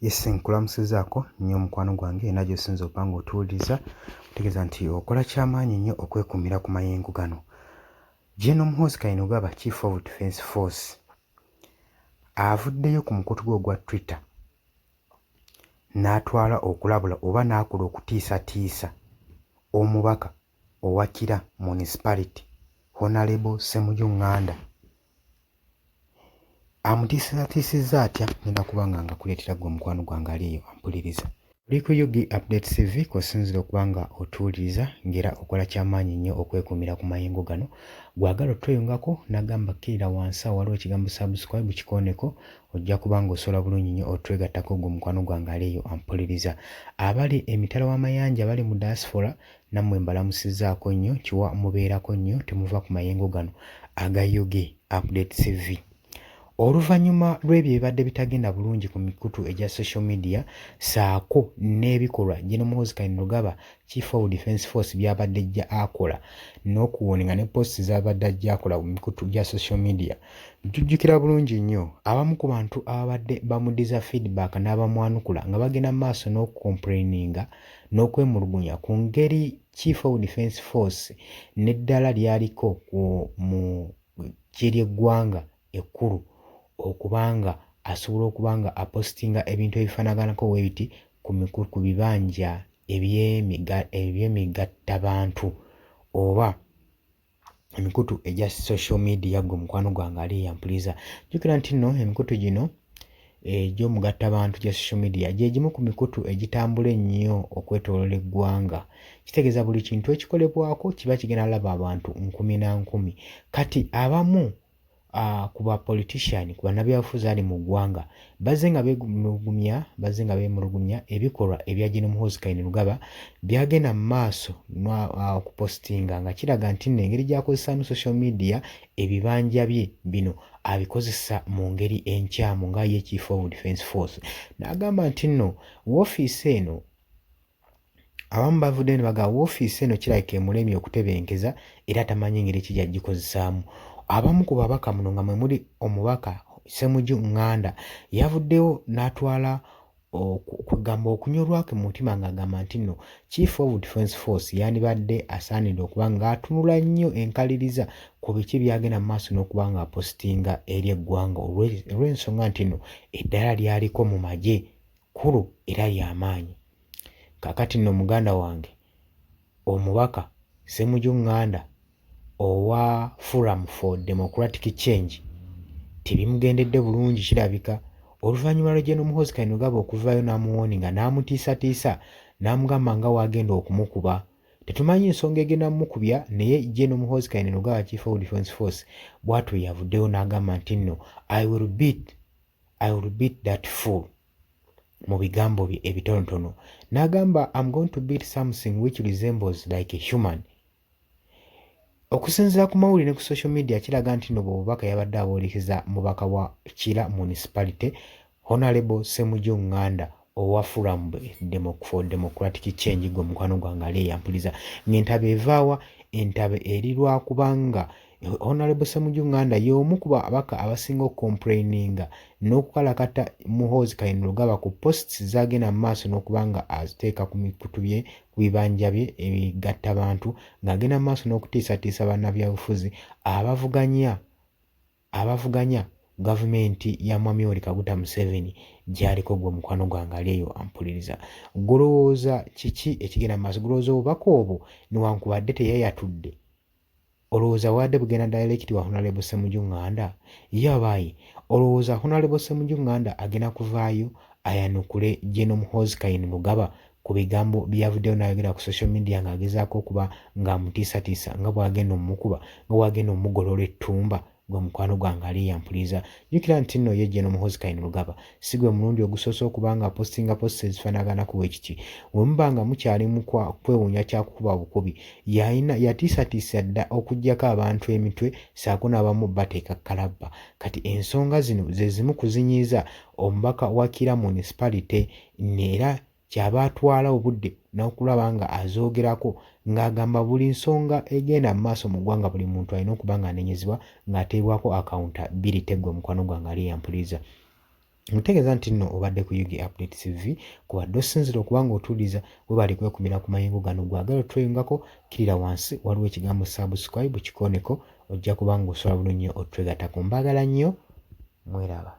Yes, nkulamusizaako nnyo mukwano gwange era gy'osinza okuba ng'otuwuliriza otegeeza nti okola ky'amaanyi nnyo okwekuumira ku mayengo gano. General Muhoozi Kainerugaba, Chief of Defence Force, avuddeyo ku mukutu gwe ogwa Twitter n'atwala okulabula oba n'akola okutiisatiisa omubaka owa Kira Municipality, Honorable Ssemujju Nganda. Amutiisatiisizza atya ngenda kubanga ngakuleetera gwe omukwano gwange ali eyo ampuliriza. Oli ku UG Updates TV kw'osinzira okuba nga otuwuliriza ng'era okola ky'amaanyi nnyo okwekuumira ku mayengo gano. Gwagala otweyungako n'agamba kkirira wansi awo waliwo ekigambo subscribe kikooneko, ojja kuba ng'osobola bulungi nnyo otwegattako gwe omukwano gwange ali eyo ampuliriza. Abali emitala w'amayanja abali mu diaspora nammwe mbalamusizzaako nnyo, kiwa mubeerako nnyo temuva ku mayengo gano aga UG Updates TV. Oluvannyuma lw'ebyo ebibadde bitagenda bulungi ku mikutu egya social media saako n'ebikolwa General Muhoozi Kainerugaba, Chief of Defence Force by'abadde ajja akola n'okuwoninga ne posts z'abadde ajja akola ku mikutu gya social media, tujjukira bulungi nnyo abamu ku bantu ababadde bamudiza feedback n'abamwanukula nga bagenda mu maaso n'okucomplaininga n'okwemulugunya ku ngeri Chief of Defence Force n'eddala lyaliko mu kiri eggwanga ekkulu okubanga asobola okubanga apostinga ebintu ebifaanaganako bwe biti ku bibanja eby'emigattabantu oba emikutu egya social media. Gwe mukwano gwange ali yampuliriza, jjukira nti nno emikutu gino egy'omugattabantu gya social media gye gimu ku mikutu egitambula ennyo okwetooloola eggwanga. Kitegeeza buli kintu ekikolebwako kiba kigenda laba abantu nkumi na nkumi. Kati abamu ku ba politician, ku bannabyabufuzi ali mu ggwanga bazze nga beemulugunya ebikolwa ebya General Muhoozi Kainerugaba byagenda mu maaso okupostinga nga kiraga nti nno engeri gy'akozesaamu social media ebibanja bye bino abikozesa mu ngeri enkyamu nga ye Chief of Defence Force. N'agamba nti nno woofiisi eno abamu bavudde ne bagamba woofiisi eno kirabika emulemye okutebenkeza era tamanyi engeri ki gy'agikozesaamu. Abamu ku babaka muno nga mwe muli omubaka Ssemujju Nganda yavuddeyo n'atwala okugamba okunyolwake mu mutima ng'agamba nti nno Chief of Defence Force yandibadde asaanidde okuba ng'atunula nnyo enkaliriza ku biki byagenda mu maaso n'okuba nga apostinga eri eggwanga olw'ensonga nti nno eddala lyaliko mu magye kkulu era ly'amaanyi. Kaakati nno muganda wange omubaka Ssemujju Nganda owa Forum for Democratic Change tebimugendedde bulungi kirabika. Oluvannyuma lwa General Muhoozi Kainerugaba okuvaayo n'amuwoninga n'amutiisatiisa n'amugamba nga wagenda okumukuba. Tetumanyi ensonga egenda mukubya naye General Muhoozi Kainerugaba, Chief of Defence Force, bw'atyo yavuddeyo n'agamba nti nno I will beat that fool mu bigambo bye ebitonotono. N'agamba I'm going to beat something which resembles like a human. Okusinziira ku mawulire ne ku social media kiraga nti nno bw'obubaka yabadde abwolekeza mubaka wa Kira Municipality, Honorable Ssemujju Nganda owa Forum for Democratic Change. Gwe mukwano gwange ali eyampuliza ng'entaba evaawa entaba eri lwakubanga Honorable Ssemujju Nganda y'omu ku babaka abasinga okucomplaininga n'okukalakata Muhoozi Kainerugaba ku posts zagenda mu maaso n'okubanga aziteeka ku mikutu bye ku bibanja bye ebigattabantu ng'agenda mu maaso n'okutiisatiisa bannabyabufuzi abavuganya gavumenti ya Mwami Yoweri Kaguta Museveni gy'aliko. Gwe mukwano gwange ali eyo ampuliriza. Gulowooza kiki ekigenda mu maaso? Gulowooza obubaka obwo newankubadde teyayatudde, olowooza bwadde bugenda direct wa Honorable Ssemujju Nganda? Yabaayi olowooza Honorable Ssemujju Nganda agenda kuvaayo ayanukule General Muhoozi Kainerugaba ku bigambo byavuddeyo n'ayogera ku social media ng'agezaako okuba ng'amutiisatiisa nga bw'agenda omukuba nga bw'agenda omugolola ettumba? Gwe mukwano gwange ali yampuliriza. Jjukira nti nno ye General Muhoozi Kainerugaba si gwe mulundi ogusoose okuba nga apostinga posts ezifaanaganako bwe kiti. Bwe muba nga mukyali mu kwewuunya kyakukuba bukubi yatiisatiisa dda okuggyako abantu emitwe saako n'abamu bateeka kalabba. Kati ensonga zino ze zimu kuzinyiiza omubaka wa Kira Municipality era kyaba atwala obudde n'okulaba nga azoogerako ng'agamba buli nsonga egenda mu maaso mu ggwanga buli muntu alina okuba ng'anenyezebwa ng'ateebwako accountability. Gwe mukwano gwange ali yampuliriza. Ntegeeza nti nno obadde ku UG Update TV kubadde osinzira okuba ng'otuuliza bwe bali kwekumira ku mayingo gano gwagala otweyungako kirira wansi waliwo ekigambo subscribe kikooneko ojja kuba ng'osobola bulungi otwegattako. Mbaagala nnyo mweraba.